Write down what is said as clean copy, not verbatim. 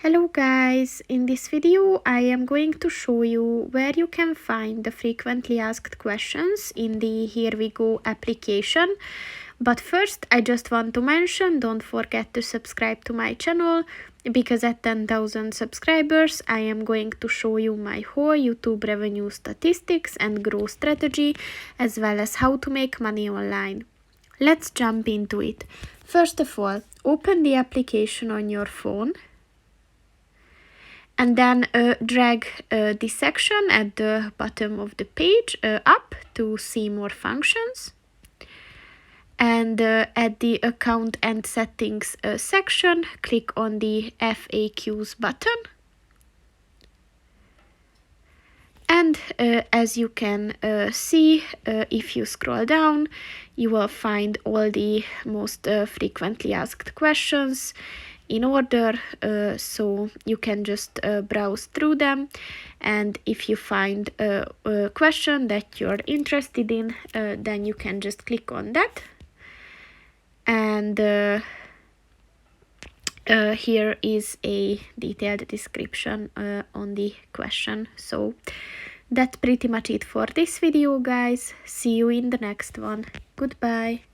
Hello guys, in this video I am going to show you where you can find the frequently asked questions in the Here We Go application. But first I just want to mention, don't forget to subscribe to my channel, because at 10,000 subscribers I am going to show you my whole YouTube revenue statistics and growth strategy, as well as how to make money online. Let's jump into it. First of all, open the application on your phone. And then drag this section at the bottom of the page up to see more functions. And at the account and settings section, click on the FAQs button. And as you can see, if you scroll down, you will find all the most frequently asked questions in order, so you can just browse through them, and if you find a question that you're interested in, then you can just click on that. And here is a detailed description on the question. So that's pretty much it for this video, guys. See you in the next one. Goodbye.